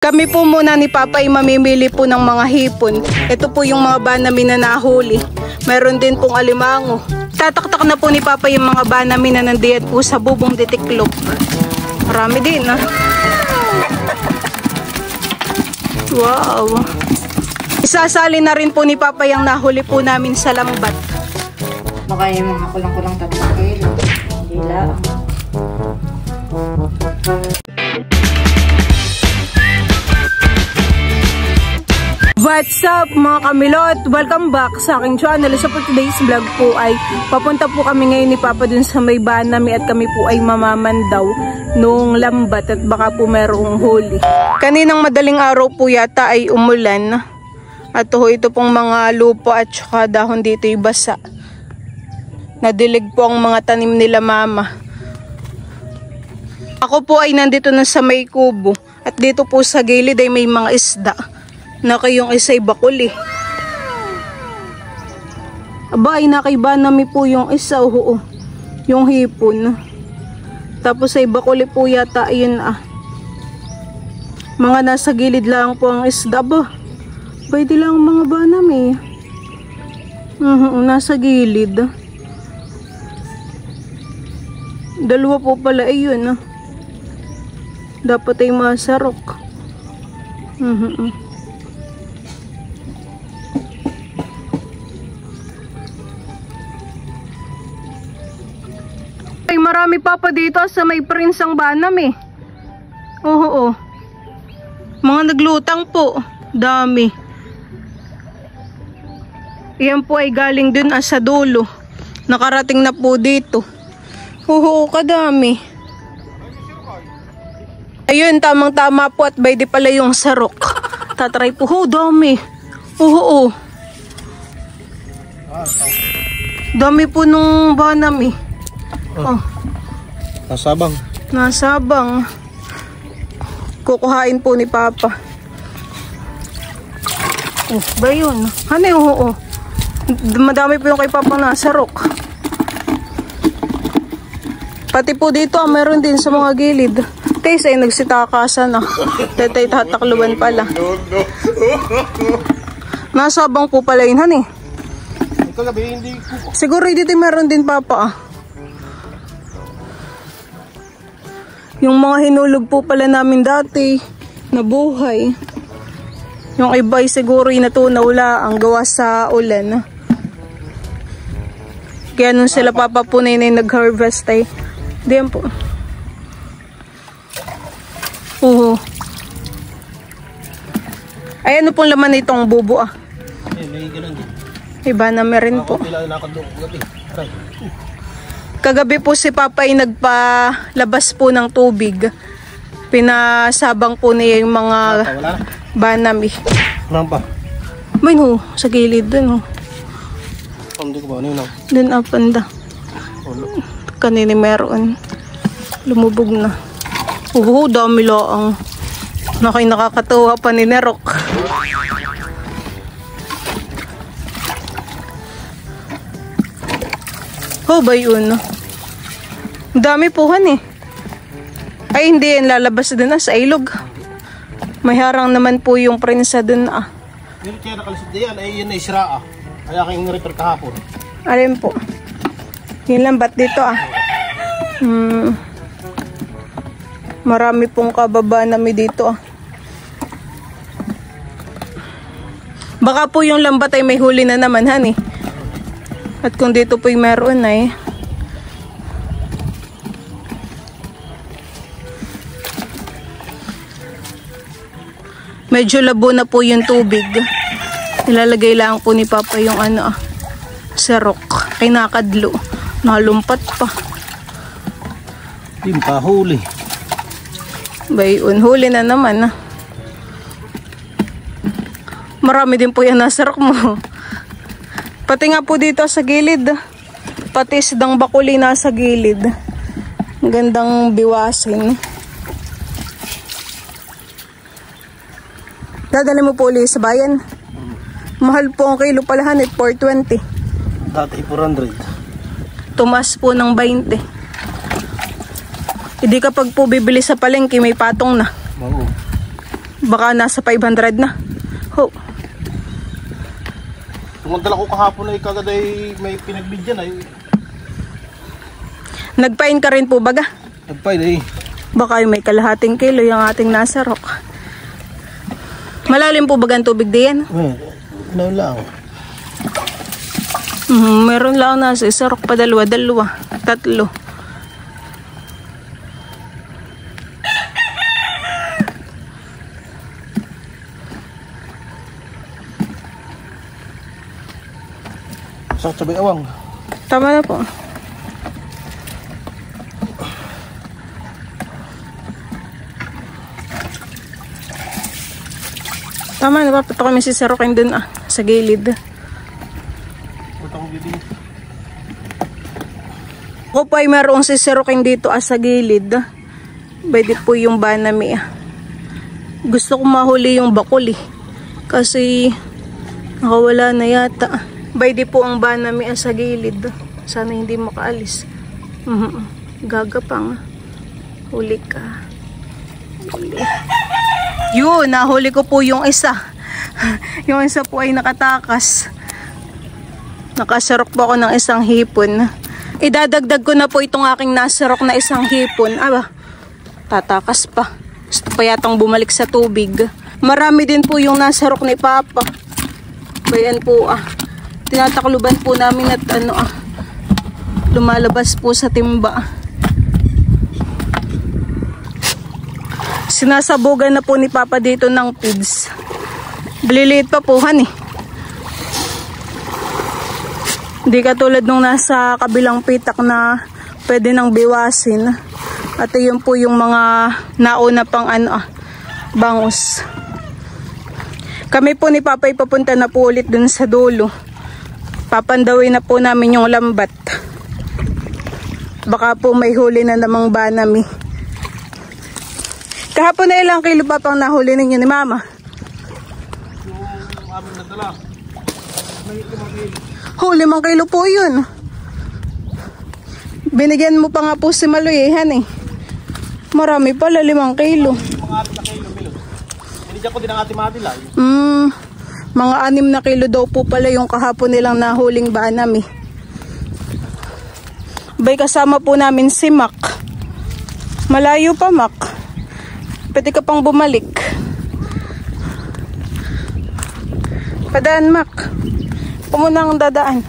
Kami po muna ni Papa ay mamimili po ng mga hipon. Ito po yung mga banami na nahuli. Meron din pong alimango. Tataktak na po ni Papa yung mga banami na nandiyan po sa bubong ditiklop. Marami din ah. Wow. Isasali na rin po ni Papa yung nahuli po namin sa lambat. Baka yung mga kulang-kulang 3 kilo. Hindi lang. What's up mga kamilot? Welcome back sa aking channel. So for today's vlog po ay papunta po kami ngayon ni Papa dun sa may banami at kami po ay mamamandaw nung lambat at baka po merong huli. Kaninang madaling araw po yata ay umulan at ito pong mga lupa at saka dahon dito ay basa. Nadilig po ang mga tanim nila mama. Ako po ay nandito na sa may kubo at dito po sa gilid ay may mga isda. Nakayong isa'y bakuli. Aba, ay nakaibanami po yung isa. Oo, yung hipon. Tapos ay bakuli po yata. Ayun ah. Mga nasa gilid lang po ang isda. Ba, pwede lang mga banami. Nasa gilid. Dalawa po pala. Ayun ah. Dapat ay masarok. Ay marami Papa dito sa may prinsang banam eh. Oo. Mga naglutang po. Dami. Yan po ay galing dun sa dulo. Nakarating na po dito. Oo, kadami. Ayun, tamang-tama po at by di pala yung sarok. Tatry po. Dami. Oo. Dami po nung banam eh. Oh. Nasabang. Nasabang. Kukuhain po ni Papa. Oh, ba yun? Ano yung oo? Madami po yung kay Papa nasarok. Pati po dito, meron din sa mga gilid. Tayo ay nagsitakasan na. Tatay tatakluban pala. Nasabang po pala yun, honey. Siguro dito meron din Papa ah. Yung mga hinulog po pala namin dati, nabuhay. Yung iba ay siguro natunaw lang gawa sa ulan. Kaya nung sila Papa po na nag-harvest ay, diyan po. Oo. Ay ano pong laman itong bubo ah? Iba na meron po. Kagabi po si Papa ay nagpalabas po ng tubig. Pinasabang po niya yung mga banami. Ano pa? May no, sa gilid dun. Hindi ko ba ano yun? Dun apanda. Kanini meron. Lumubog na. Dami laang. Nakakatuwa pa ni Nerok. Ba yun? Dami puhan eh. Ay hindi yan lalabas dun sa ilog. May harang naman po yung prinsa dun ah. Hindi kaya nakalisod yan ay yun ay sira ah. Kaya kayong nirepair kahapon. Alin po? Yun lang ba't dito ah? Marami pong kababa namin dito ah. Baka po yung lambat ay may huli na naman han eh. At kung dito po yung meron ay medyo labo na po yung tubig. Ilalagay lang po ni Papa yung sarok. Ay nakadlo. Nalumpat pa. Hindi pa huli. Bayon, huli na naman ah. Marami din po yung nasarok mo. Pati nga po dito sa gilid. Pati isdang bakuli nasa gilid. Gandang biwasin. Dadali mo po ulit sa bayan. Mahal po ang kilo palahan at 420. Dati 400. Tumas po ng 20. Hindi kapag po bibili sa palengke may patong na. Oo. Baka nasa 500 na. Ho. Tumandala ko kahapon ay kagad ay may pinagbidyan ay. Nagpain ka rin po baga? Nagpain eh. Baka may kalahating kilo yung ating nasarok. Malalim po baga ang tubig diyan? Ano lang. Meron lang nasa isarok pa dalawa, tatlo. Sakit sabay awang. Tama na po. Tama na, papunta kami si Sarokin dun sa gilid. Ako po ay mayroong si Sarokin dito sa gilid. Pwede po yung banami. Gusto ko mahuli yung bakuli. Kasi nakawala na yata. Pwede po ang banami sa gilid. Sana hindi makaalis. Gagapang. Huli ka. Huli. Yun, nahuli ko po yung isa. Yung isa po ay nakatakas. Nakasarok po ako ng isang hipon. Idadagdag ko na po itong aking nasarok na isang hipon. Aba, tatakas pa. Gusto pa yatang bumalik sa tubig. Marami din po yung nasarok ni Papa. Bayan po tinatakluban po namin at lumalabas po sa timba. Sinasabugan na po ni Papa dito ng pids. Bliliit pa po Hindi katulad nung nasa kabilang pitak na pwede nang biwasin. At yun po yung mga nauna pang bangus. Kami po ni Papa ipapunta na po ulit dun sa dulo. Papandawin na po namin yung lambat. Baka po may huli na namang banami. Kahapon na ilang kilo pa pang nahuli ninyo ni Mama? Yung aming nadala. May 5 kilo. 5 kilo po yun. Binigyan mo pa nga po si Maloyehan Marami pala 5 kilo. Mga 6 na kilo, Milot. Binigyan ko din ang ating madila. Mga 6 na kilo daw po pala yung kahapon nilang nahuling banami. Bay kasama po namin si Mac. Malayo pa Mac. Pwede ka pang bumalik. Padaan, Mac. Pumunang dadaan.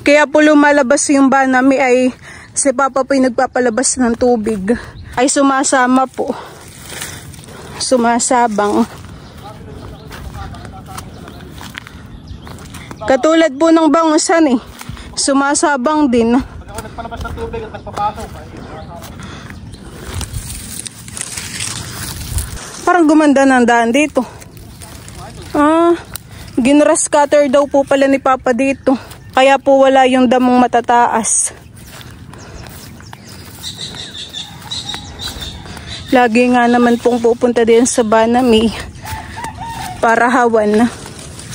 Kaya po lumalabas yung banami ay si Papa po yung nagpapalabas ng tubig. Ay sumasama po. Sumasabang. Katulad po ng bangusan sumasabang din. Nagpalabas ng tubig at nagpapasok. Parang gumanda ng daan dito. Ginras cutter daw po pala ni Papa dito. Kaya po wala yung damong matataas. Lagi nga naman pong pupunta din sa banami para hawan.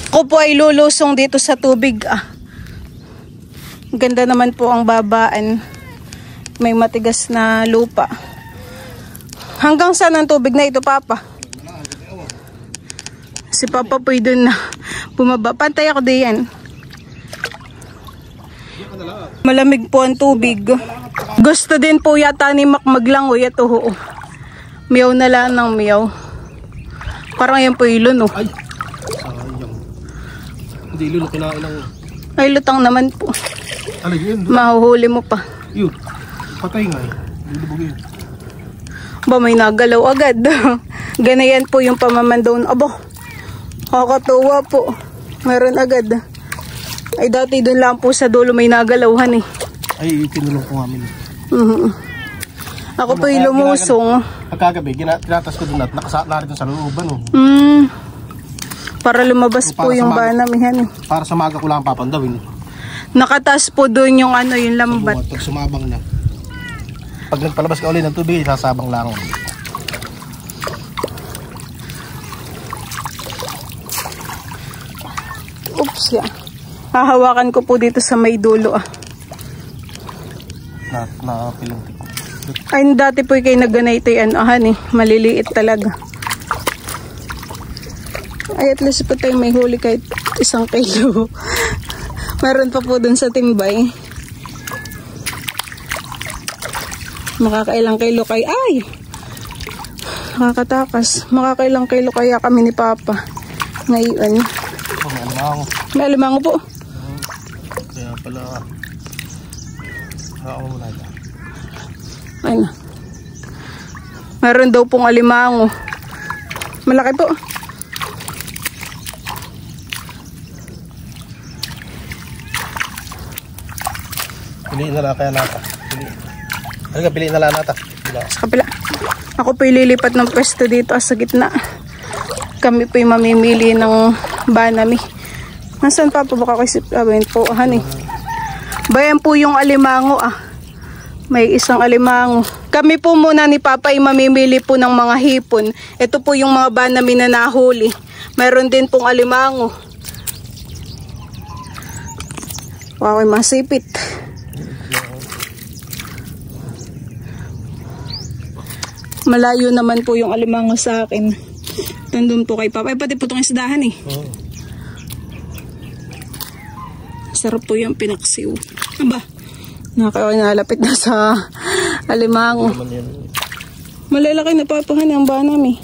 Ako po ay lulusong dito sa tubig. Ganda naman po ang babaan. May matigas na lupa. Hanggang saan ang tubig na ito, Papa? Si Papa po doon na bumaba. Pantay ako diyan. Malamig po ang tubig. Gusto din po yata ni Mac maglangoy. Ito Miyaw na lang ng miyaw. Parang yan po ilo Ay, sayang. Hindi ilo na kinain ng... Ay, lutang naman po. Alay yun. Mahuhuli mo pa. Yun. Patay nga Lulubugin. Ba, may nagalaw agad. Ganayan po yung pamamandaw. Abo, kakatuwa po. Meron agad. Ay, dati doon lang po sa dulo may nagalawhan Ay, tinulong ko namin. Ako po yung lumusong. Pagkagabi, tinatas ko doon at nakasaan sa looban. Para lumabas po yung banamihan. Para sa maga ko lang papandawin. Nakatas po doon yung yung lambat. Pag sumabang na. Pag nagpalabas ka ulit ng tubig, sasabang lang. Oops, Hahawakan ko po dito sa may dulo. Na pilang tiko. Ay, dati po kayo nagganay ito yan, maliliit talaga. Ay, at least po tayo may huli kahit 1 kilo. Meron pa po dun sa timbay. Makakailang kilo kay, ay! Nakakatakas. Makakailang kilo kaya kami ni Papa. Ngayon. May alimango. May alimango po. Kaya pala. Ako muna dyan. Ayun. Meron daw pong alimango. Malaki po. Piliin na lang kaya nata. Piliin na lang nata. Sa kapila. Ako po ililipat ng pwesto dito sa gitna. Kami po yung mamimili ng banami. Nasaan pa po baka kasi po, Bayan po yung alimango May 1 alimango. Kami po muna ni Papa ay mamimili po ng mga hipon. Ito po yung mga banami na nahuli. Mayroon din pong alimango. Wow, ay masipit. Malayo naman po yung alimango sa akin. Nandun po kay Papa. Ay, pati po itong isdahan Sarap po yung pinaksiw. Aba, nalapit na sa alimango. Malalaki na papahan ang banami.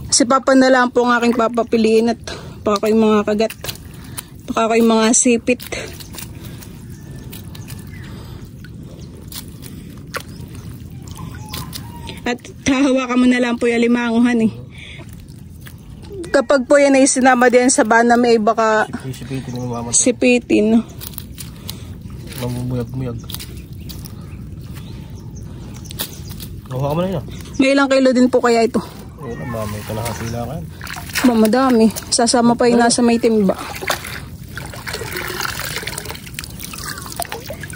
Si Papa na lang po ang aking papapiliin at baka yung mga kagat. Baka yung mga sipit. At hahawakan mo na lang po yung alimango, Kapag po yan ay sinama din sa banami, ay baka sipitin. Mamumuyag-muyag. Hawakan mo na yun. May ilang kilo din po kaya ito? May kalahati lang yan. Madami. Sasama pa yung nasa may timba.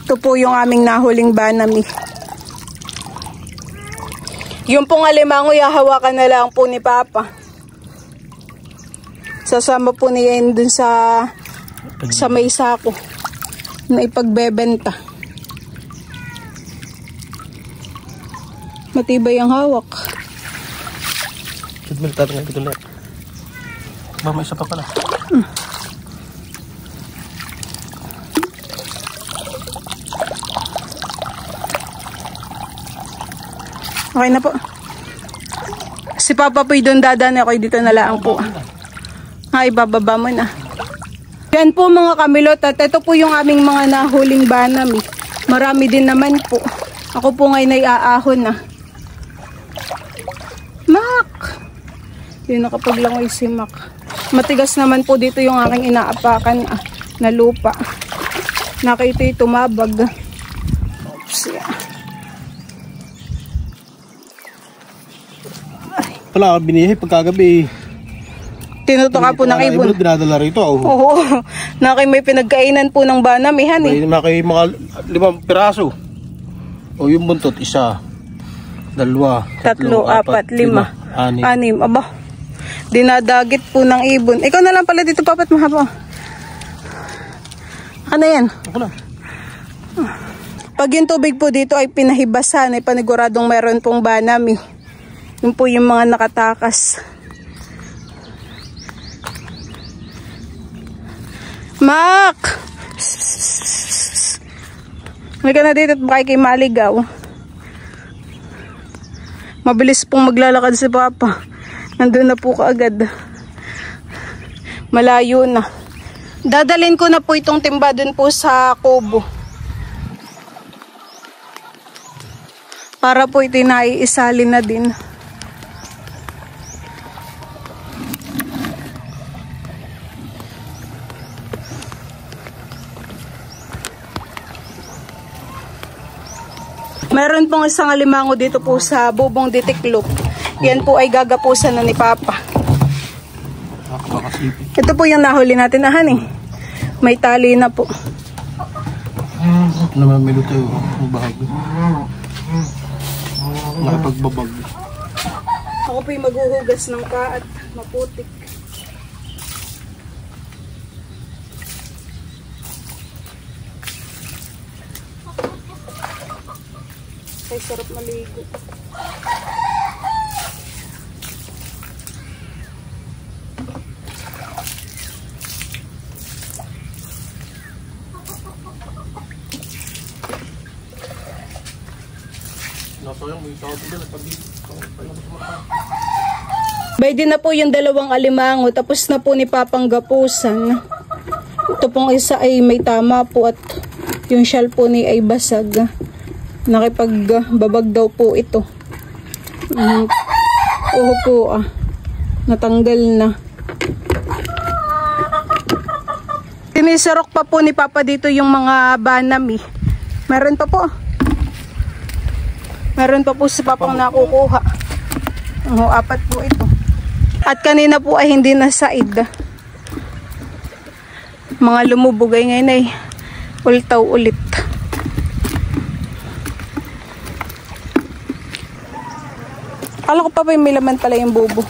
Ito po yung aming nahuling banami. Yung pong alimango, hahawakan na lang po ni Papa. Sasama po niya yun dun sa may sako na ipagbebenta. Matibay ang hawak. Should mo tatangan ito ulit. May isa pa pala. Okay na po. Si Papa po'y doon dadaan, ako dito na lang po. Ay, bababa mo na. Yan po mga kamilot, at ito po yung aming mga nahuling banami. Marami din naman po. Ako po ngayon ay aahon na. Mac! Yun, nakapaglangoy si Mac. Matigas naman po dito yung aking inaapakan na lupa. Nakita tumabag. Oops, Wala ka binihi pagkagabi. Tinutuka po ng ibon. Dinadala rito. Oo. Nakay may pinagkainan po ng banami, May mga 5 piraso. O yung buntot, 1, 2, 3, 4, 5, 6. Aba. Dinadagit po ng ibon. Ikaw na lang pala dito, Papat mahaba. Ano yan? Ako lang. Pag yung tubig po dito ay pinahibasan, ay paniguradong meron pong banami. Yun po yung mga nakatakas. Mac! May ka na dito at baka kay maligaw. Mabilis pong maglalakad si Papa. Nandun na po kaagad. Malayo na. Dadalhin ko na po itong timba dun po sa kubo. Para po ito naiisalin na din. Meron pong 1 alimango dito po sa bubong ditiklop. Yan po ay gagapusan na ni Papa. Ito po yung nahuli natin May tali na po. Namamilo tayo ang bahag. Nakapagbabag. Ako po yung maghuhugas ng ka at maputik. Ay, sarap maligo. Bay din na po yung dalawang alimango, tapos na po ni Papang gapusan. Ito pong isa ay may tama po at yung shell po ni ay basag. Nakipagbabag daw po ito. Oo po natanggal na. Sinisarok pa po ni Papa dito yung mga banami. Meron pa po. Meron pa po si Papang nakukuha. Apat po ito. At kanina po ay hindi nasaid. Mga lumubugay ngayon ay ultaw ulit. Akala ko pa ba may laman pala yung bubo.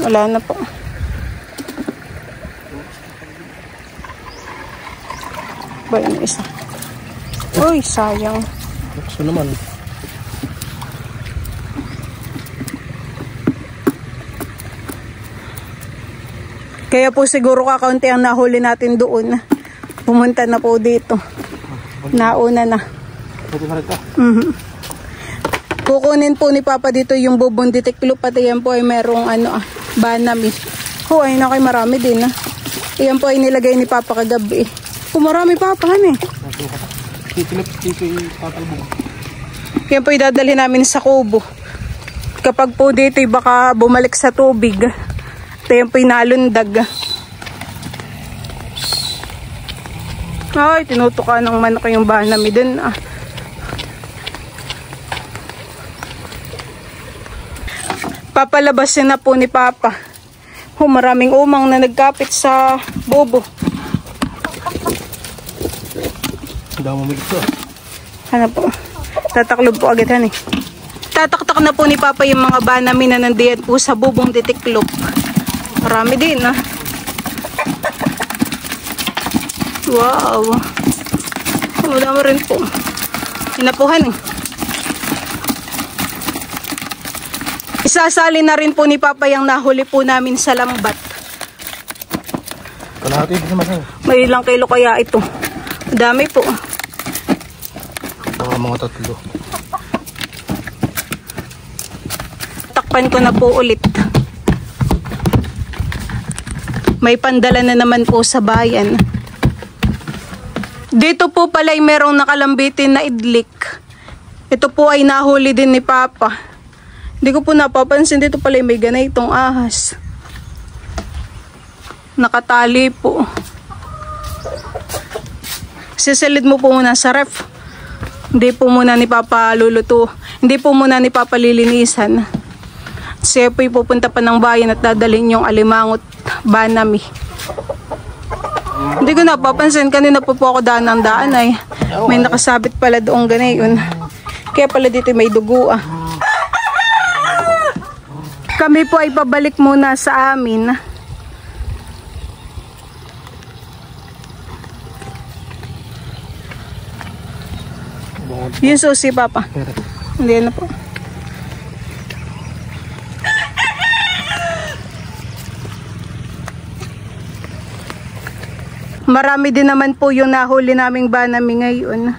Wala na po. Ba yung isa? Uy, sayang. Gusto naman. Kaya po siguro kakaunti ang nahuli natin doon. Pumunta na po dito. Nauna na. Kukunin po ni Papa dito yung bubong deteklo, pati yan po ay merong banami. Ay nakay marami din Yan po ay nilagay ni Papa kagabi. Kung marami Papa Yan po ay dadalhin namin sa kubo. Kapag po dito ay baka bumalik sa tubig. Ito yan po ay nalundag. Ay, tinutuka ng manok yung banami dun Papalabasin na po ni Papa. Maraming umang na nagkapit sa bobo. Damo mo dito. Ano po? Tataklob po agad Tataktak na po ni Papa yung mga banami na nandiyan po sa bubong titiklop. Marami din Wow. Madami rin po. Hinapuhan Isasali na rin po ni Papa yung nahuli po namin sa lambat. Kalahati naman May ilang kilo kaya ito? Dami po. Mga 3. Takpan ko na po ulit. May pandala na naman po sa bayan. Dito po pala ay merong nakalambitin na idlik. Ito po ay nahuli din ni Papa. Hindi ko po napapansin dito pala may ganitong ahas. Nakatali po. Sisilid mo po muna sa ref. Hindi po muna ni Papa luluto. Hindi po muna ni Papa lilinisan. Siya po pupunta pa ng bayan at dadalhin yung alimangot banami. Hindi ko napapansin. Kanina po ako daan ng daan ay may nakasabit pala doong ganayon. Kaya pala dito may dugo Kami po ay pabalik muna sa amin. Yung susi, Papa. Hindi na po. Marami din naman po yung nahuli naming banami ngayon.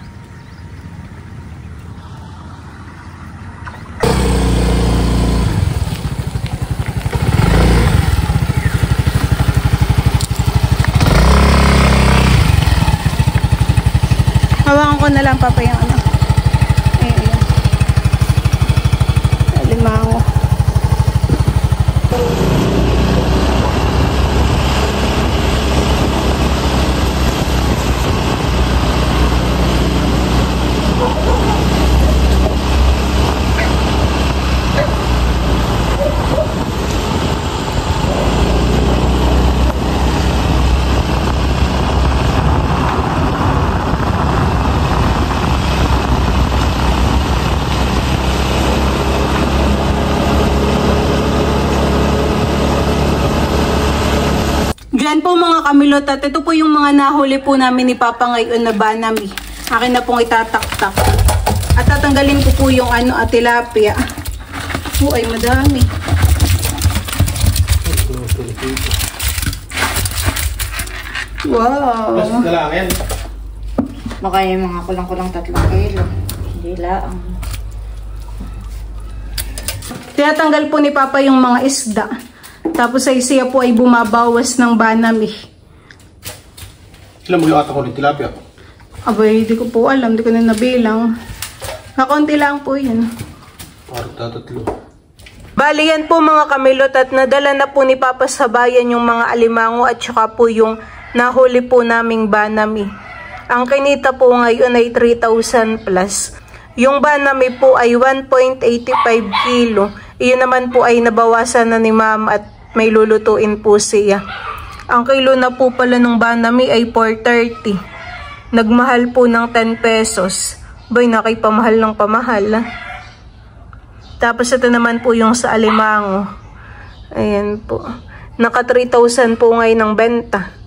Hawakan ko na lang Papa yung ayan. Alimango. kamilot, at ito po yung mga nahuli po namin ni Papa ngayon na banami. Akin na pong itataktak. At tatanggalin ko po yung tilapia. Ay madami. Wow. Baka yung mga kulang-kulang 3 kilo. Hindi lang. Tinatanggal po ni Papa yung mga isda. Tapos ay siya po ay bumabawas ng banami. Ilan mo yung ata ko ng tilapia? Abay, di ko po alam. Di ko na nabilang. Nakaunti lang po yun. Parang 3. Bali yan po mga kamilot, at nadala na po ni Papa sa bayan yung mga alimango at saka po yung nahuli po naming banami. Ang kinita po ngayon ay 3,000 plus. Yung banami po ay 1.85 kilo. Iyon naman po ay nabawasan na ni Ma'am at may lulutuin po siya. Ang kilo na po pala ng banami ay 430. Nagmahal po ng 10 pesos. Bay, nakipamahal ng pamahal. Tapos ito naman po yung sa alimango. Ayan po. Naka 3,000 po ngayon ng benta.